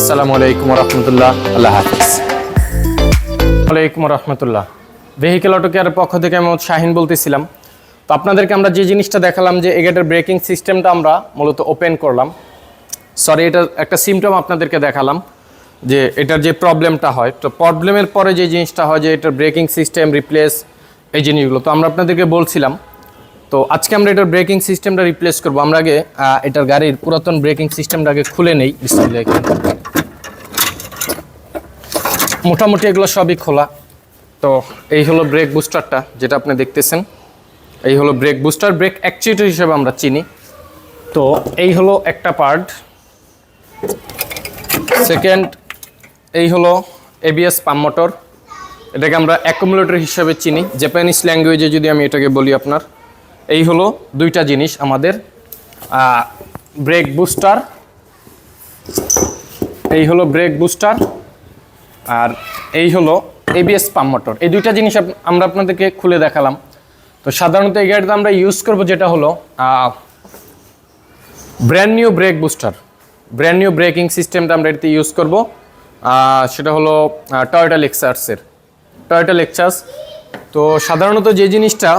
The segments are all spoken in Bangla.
আসসালামু আলাইকুম রহমতুল্লাহ, আল্লাহ হাফিজ। ওয়ালাইকুম রহমতুল্লাহ। ভেহিকেল অটো কেয়ারের পক্ষ থেকে আমি শাহিন বলতেছিলাম। তো আপনাদেরকে আমরা যে জিনিসটা দেখালাম যে এই গাড়িটার ব্রেকিং সিস্টেমটা আমরা মূলত ওপেন করলাম। সরি, এটার একটা সিমটম আপনাদেরকে দেখালাম যে এটার যে প্রবলেমটা হয়। তো প্রবলেমের পরে যে জিনিসটা হয় যে এটার ব্রেকিং সিস্টেম রিপ্লেস, এই জিনিসগুলো তো আমরা আপনাদেরকে বলছিলাম। তো আজকে আমরা এটার ব্রেকিং সিস্টেমটা রিপ্লেস করবো। আমরা আগে এটার গাড়ির পুরাতন ব্রেকিং সিস্টেমটা আগে খুলে নেই। মোটামুটি এগুলো সবই খোলা। তো এই হলো ব্রেক বুস্টারটা, যেটা আপনি দেখতেছেন। এই হলো ব্রেক বুস্টার, ব্রেক অ্যাকচুয়েটর হিসেবে আমরা চিনি। তো এই হলো একটা পার্ট। সেকেন্ড, এই হলো এবিএস পাম্প মোটর, এটাকে আমরা অ্যাকুমুলেটর হিসেবে চিনি জাপানিজ ল্যাঙ্গুয়েজে যদি আমি এটাকে বলি আপনার। এই হলো দুইটা জিনিস আমাদের, ব্রেক বুস্টার, এই হলো ব্রেক বুস্টার, আর এই হলো এবিএস পাম্প মোটর। এই দুইটা জিনিস আমরা আপনাদেরকে খুলে দেখালাম। তো সাধারণত এই গাড়িতে আমরা ইউজ করব যেটা হলো brand new brake booster, brand new breaking সিস্টেমটা আমরা এটাতে ইউজ করব। সেটা হলো টয়োটা লেক্সাসের, টয়োটা লেক্সাস। তো সাধারণত যে জিনিসটা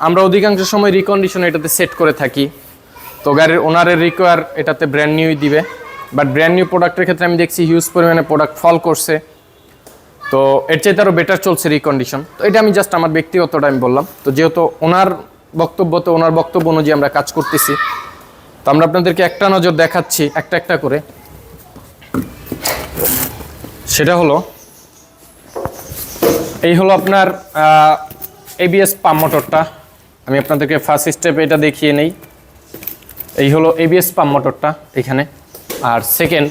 আমরা অধিকাংশ সময় রিকন্ডিশন এটাতে সেট করে থাকি। তো গাড়ির ওনারের রিকোয়ার এটাতে ব্র্যান্ড নিউই দিবে, বাট ব্র্যান্ড নিউ প্রোডাক্টের ক্ষেত্রে আমি দেখছি হিউজ পরিমাণে প্রোডাক্ট ফল করছে। তো এর চাইতে আরও বেটার চলছে রিকন্ডিশন। তো এটা আমি জাস্ট আমার ব্যক্তিগতটা আমি বললাম। তো যেহেতু ওনার বক্তব্য অনুযায়ী আমরা কাজ করতেছি, তো আমরা আপনাদেরকে একটা নজর দেখাচ্ছি একটা একটা করে। সেটা হলো এই হলো আপনার এবিএস পাম্প মোটরটা। আমি আপনাদেরকে ফার্স্ট স্টেপ এটা দেখিয়ে নেই। এই হলো এবিএস পাম্প মোটরটা এখানে। আর সেকেন্ড,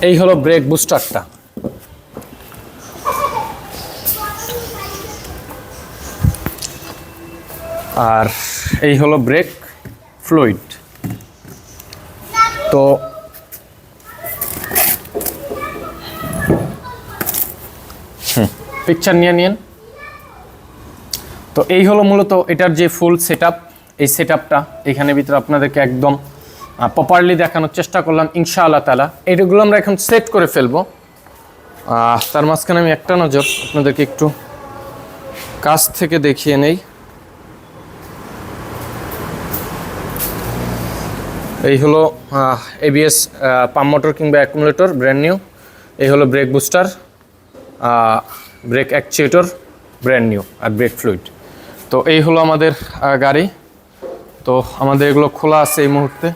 এই হলো ব্রেক বুস্টারটা। আর এই হলো ব্রেক ফ্লুইড। তো পিকচার নিন। তো এই হলো মূলত এটার যে ফুল সেটআপ, এই সেটআপটা এখানে ভিতরে আপনাদেরকে একদম প্রপারলি দেখানোর চেষ্টা করলাম ইনশাআল্লাহ তাআলা। এইগুলো আমরা এখন সেট করে ফেলবো। তার মাঝখানে আমি একটা নজর আপনাদেরকে একটু কাছ থেকে দেখিয়ে নেই। এই হলো এবিএস পাম্প মোটর কিংবা অ্যাকুমুলেটর ব্র্যান্ড নিউ। এই হলো brake booster, brake actuator brand new, আর ব্রেক ফ্লুইড। তো এই হলো আমাদের গাড়ি। তো আমাদের এগুলো খোলা আছে এই মুহূর্তে।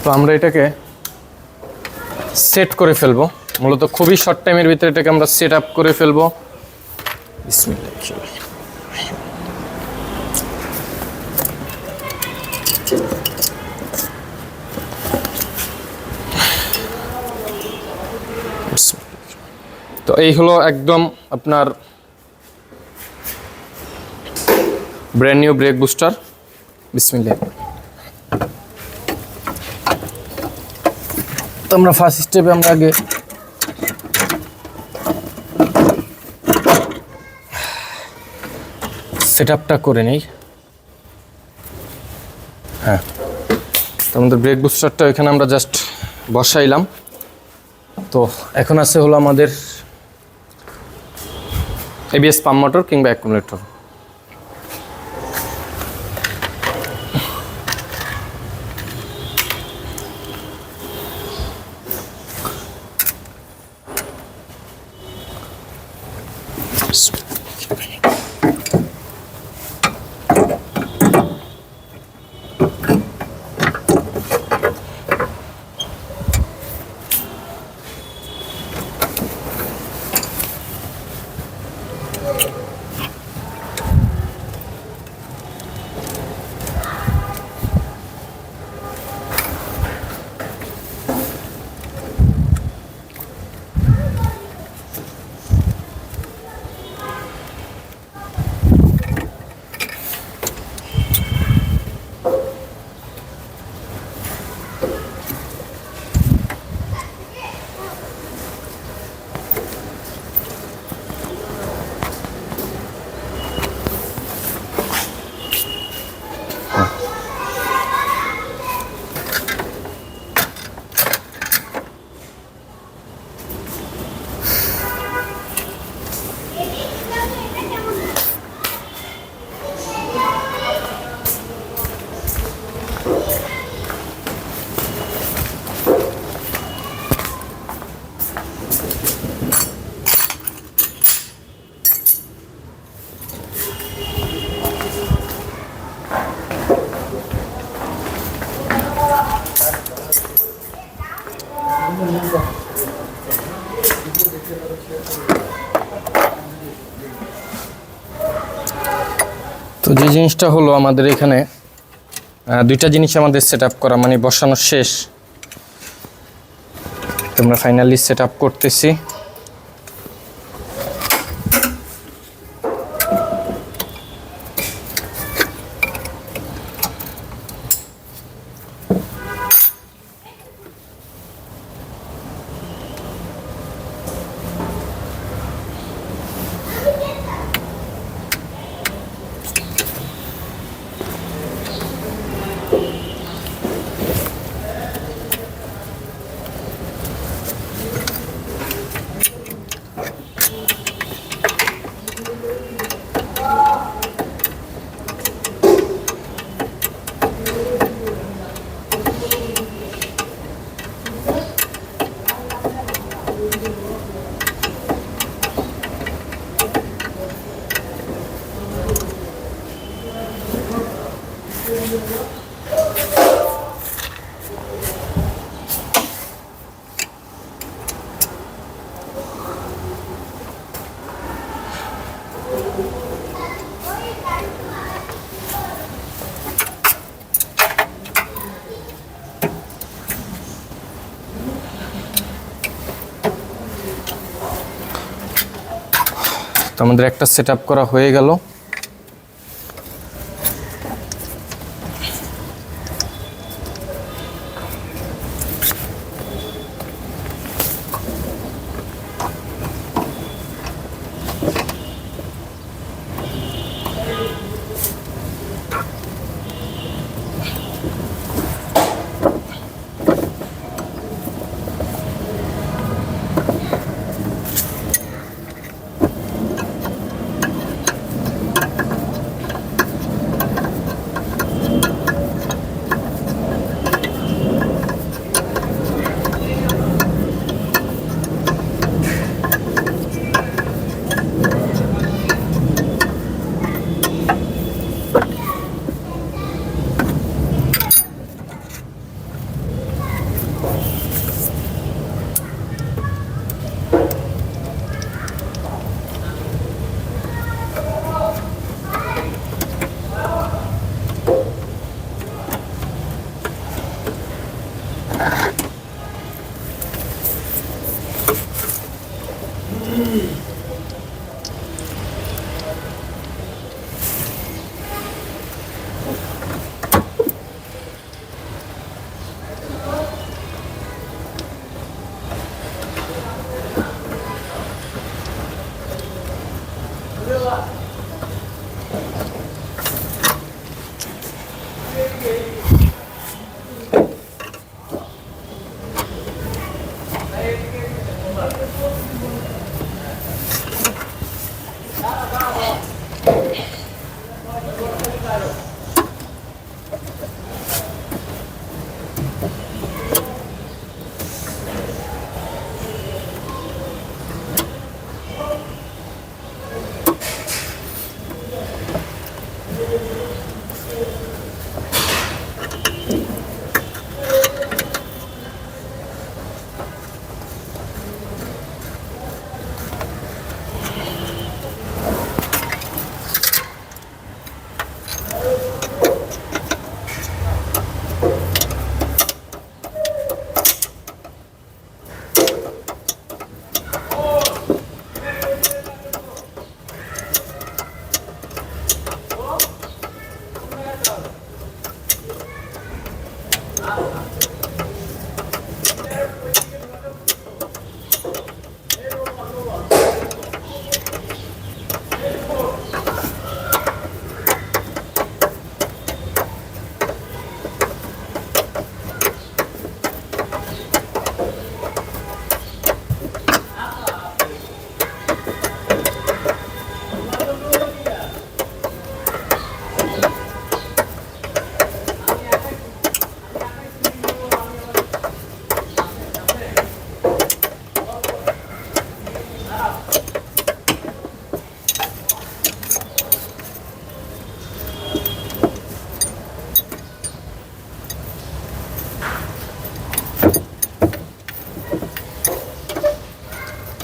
তো আমরা এটাকে সেট করে ফেলবো। মূলত খুবই শর্ট টাইমের ভিতরে এটাকে আমরা সেট আপ করে ফেলবো। বিসমিল্লাহ। তো এই হলো একদম আপনার ব্র্যান্ড নিউ ব্রেক বুস্টার। বিসমিল্লাহ। তো আমরা ফার্স্ট স্টেপে আমরা আগে সেট আপটা করে নেই। হ্যাঁ, তো আমাদের ব্রেক বুস্টারটা এখানে আমরা জাস্ট বসাইলাম। তো এখন আছে হলো আমাদের এবিএস পাম্প মোটর কিংবা অ্যাকুমুলেটর। তো যে জিনিসটা হলো আমাদের এখানে দুইটা জিনিস আমাদের সেট আপ করা মানে বসানো শেষ, তোমরা ফাইনালি সেট আপ করতেছি। তো আমাদের একটা সেট আপ করা হয়ে গেল।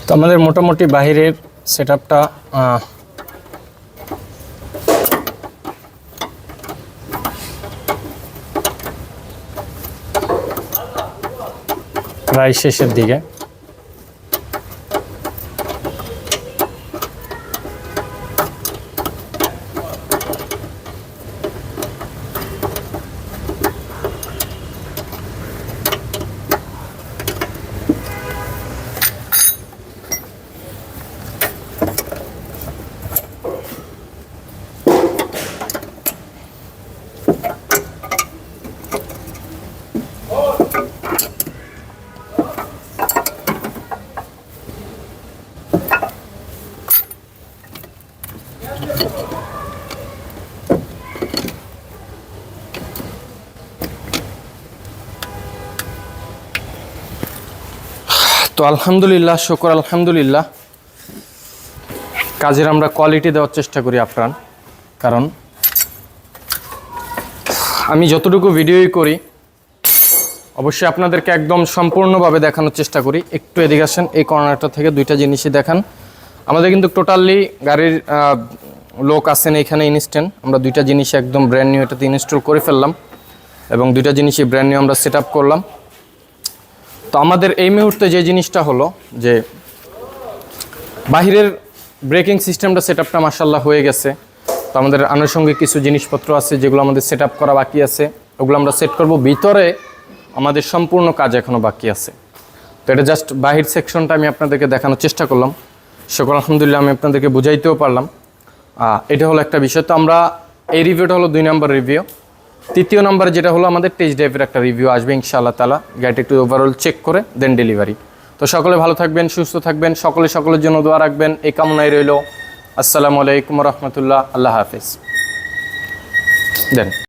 তো আমাদের মোটামুটি বাহিরের সেটআপটা প্রায় শেষের দিকে। তো আলহামদুলিল্লাহ, শুকর আলহামদুলিল্লাহ, কাজের আমরা কোয়ালিটি দেওয়ার চেষ্টা করি আপ্রাণ। কারণ আমি যতটুকু ভিডিওই করি অবশ্যই আপনাদেরকে একদম সম্পূর্ণভাবে দেখানোর চেষ্টা করি। একটু এদিকে আসেন, এই কর্নারটা থেকে দুইটা জিনিসই দেখান। আমাদের কিন্তু টোটালি গাড়ির লোক আছেন এখানে ইনস্ট্যান্ট। আমরা দুইটা জিনিস একদম ব্র্যান্ড নিউ এটাতে ইনস্টল করে ফেললাম এবং দুইটা জিনিসই ব্র্যান্ড নিউ আমরা সেট আপ করলাম। তো আমাদের এই মুহূর্তে যে জিনিসটা হলো যে বাহিরের ব্রেকিং সিস্টেমটা সেট আপটা মাশাআল্লাহ হয়ে গেছে। তো আমাদের আনুষঙ্গিক কিছু জিনিসপত্র আছে যেগুলো আমাদের সেট আপ করা বাকি আছে, ওগুলো আমরা সেট করব। ভিতরে আমাদের সম্পূর্ণ কাজ এখনও বাকি আছে। তো এটা জাস্ট বাহির সেকশনটা আমি আপনাদেরকে দেখানোর চেষ্টা করলাম। শুকর আলহামদুলিল্লাহ, আমি আপনাদেরকে বুঝাইতেও পারলাম। এটা হলো একটা বিষয়। তো আমরা এই রিভিউটা হলো 2 নম্বর রিভিউ। 3য় নম্বরে যেটা হলো আমাদের টেস্ট ড্রাইভের একটা রিভিউ আসবে ইনশাআল্লাহ তাআলা, গাড়িটা একটু ওভারঅল চেক করে দেন ডেলিভারি। তো সকলে ভালো থাকবেন, সুস্থ থাকবেন, সকলের জন্য দোয়া রাখবেন, এই কামনাই রইল। আসসালামু আলাইকুম ওয়া রাহমাতুল্লাহ। আল্লাহ হাফেজ। দেন।